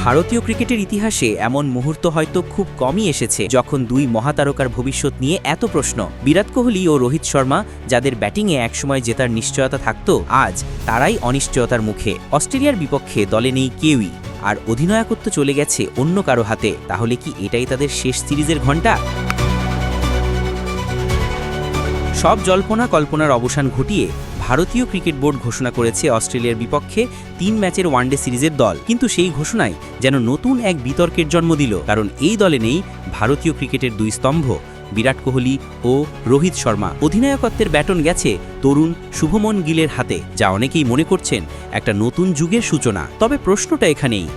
ভারতীয় ক্রিকেটের ইতিহাসে এমন মুহূর্ত হয়তো খুব কমই এসেছে যখন দুই মহাতারকার ভবিষ্যৎ নিয়ে এত প্রশ্ন। বিরাট কোহলি ও রোহিত শর্মা, যাদের ব্যাটিংয়ে একসময় জেতার নিশ্চয়তা থাকত, আজ তারাই অনিশ্চয়তার মুখে। অস্ট্রেলিয়ার বিপক্ষে দলে নেই কেউই, আর অধিনায়কত্ব চলে গেছে অন্য কারো হাতে। তাহলে কি এটাই তাদের শেষ সিরিজের ঘণ্টা? সব জল্পনা কল্পনার অবসান ঘটিয়ে ভারতীয় ক্রিকেট বোর্ড ঘোষণা করেছে অস্ট্রেলিয়ার বিপক্ষে ৩ ম্যাচের ওয়ানডে সিরিজের দল। কিন্তু সেই ঘোষণায় যেন নতুন এক বিতর্কের জন্ম দিল, কারণ এই দলে নেই ভারতীয় ক্রিকেটের দুই স্তম্ভ বিরাট কোহলি ও রোহিত শর্মা। অধিনায়কত্বের ব্যাটন গেছে তরুণ শুভমন গিলের হাতে, যা অনেকেই মনে করছেন একটা নতুন যুগের সূচনা। তবে প্রশ্নটা এখানেই,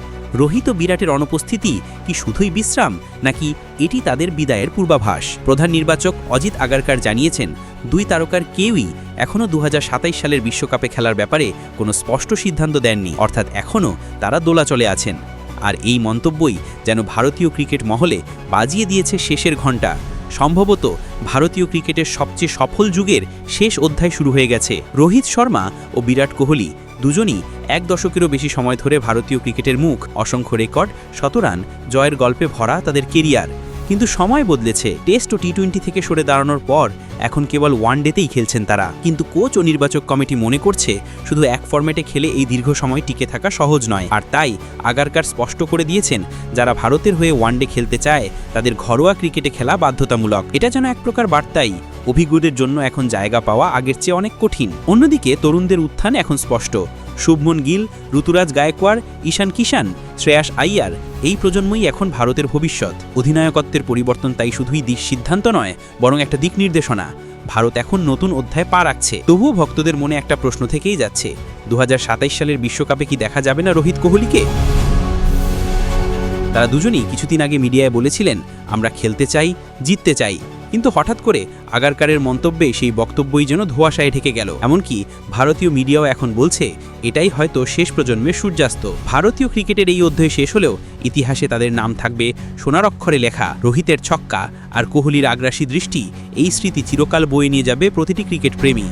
রোহিত ও বিরাটের অনুপস্থিতি কি শুধুই বিশ্রাম, নাকি এটি তাদের বিদায়ের পূর্বাভাস? প্রধান নির্বাচক অজিত আগারকার জানিয়েছেন, দুই তারকার কেউই এখনও ২০২৭ সালের বিশ্বকাপে খেলার ব্যাপারে কোনো স্পষ্ট সিদ্ধান্ত দেননি, অর্থাৎ এখনও তারা দোলাচলে আছেন। আর এই মন্তব্যই যেন ভারতীয় ক্রিকেট মহলে বাজিয়ে দিয়েছে শেষের ঘণ্টা। সম্ভবত ভারতীয় ক্রিকেটের সবচেয়ে সফল যুগের শেষ অধ্যায় শুরু হয়ে গেছে। রোহিত শর্মা ও বিরাট কোহলি দুজনই এক দশকেরও বেশি সময় ধরে ভারতীয় ক্রিকেটের মুখ। অসংখ্য রেকর্ড, শতরান জয়ের গল্পে ভরা তাদের কেরিয়ার। কিন্তু সময় বদলেছে। টেস্ট ও টি-20 থেকে সরে দাঁড়ানোর পর এখন কেবল ওয়ানডেতেই খেলছেন তারা। কিন্তু কোচ ও নির্বাচক কমিটি মনে করছে, শুধু এক ফরম্যাটে খেলে এই দীর্ঘ সময় টিকে থাকা সহজ নয়। আর তাই আগারকার স্পষ্ট করে দিয়েছেন, যারা ভারতের হয়ে ওয়ানডে খেলতে চায় তাদের ঘরোয়া ক্রিকেটে খেলা বাধ্যতামূলক। এটা যেন এক প্রকার বার্তাই, অভিজ্ঞদের জন্য এখন জায়গা পাওয়া আগের চেয়ে অনেক কঠিন। অন্যদিকে তরুণদের উত্থান এখন স্পষ্ট। শুভমন গিল, ঋতুরাজ গায়কোয়াড়, ঈশান কিষান, শ্রেয়াস আইয়ার, এই প্রজন্মই এখন ভারতের ভবিষ্যৎ। অধিনায়কত্বের পরিবর্তন তাই শুধুই সিদ্ধান্ত নয়, বরং একটা দিক নির্দেশনা। ভারত এখন নতুন অধ্যায় পা রাখছে। তবুও ভক্তদের মনে একটা প্রশ্ন থেকেই যাচ্ছে, ২০২৭ সালের বিশ্বকাপে কি দেখা যাবে না রোহিত কোহলিকে? তারা দুজনেই কিছুদিন আগে মিডিয়ায় বলেছিলেন, আমরা খেলতে চাই, জিততে চাই। কিন্তু হঠাৎ করে আগারকারের মন্তব্যে সেই বক্তব্যই যেন ধোঁয়াশায় ঢেকে গেল। এমনকি ভারতীয় মিডিয়াও এখন বলছে, এটাই হয়তো শেষ প্রজন্মের সূর্যাস্ত। ভারতীয় ক্রিকেটের এই অধ্যায় শেষ হলেও ইতিহাসে তাদের নাম থাকবে সোনার অক্ষরে লেখা। রোহিতের ছক্কা আর কোহলির আগ্রাসী দৃষ্টি, এই স্মৃতি চিরকাল বয়ে নিয়ে যাবে প্রতিটি ক্রিকেট প্রেমী।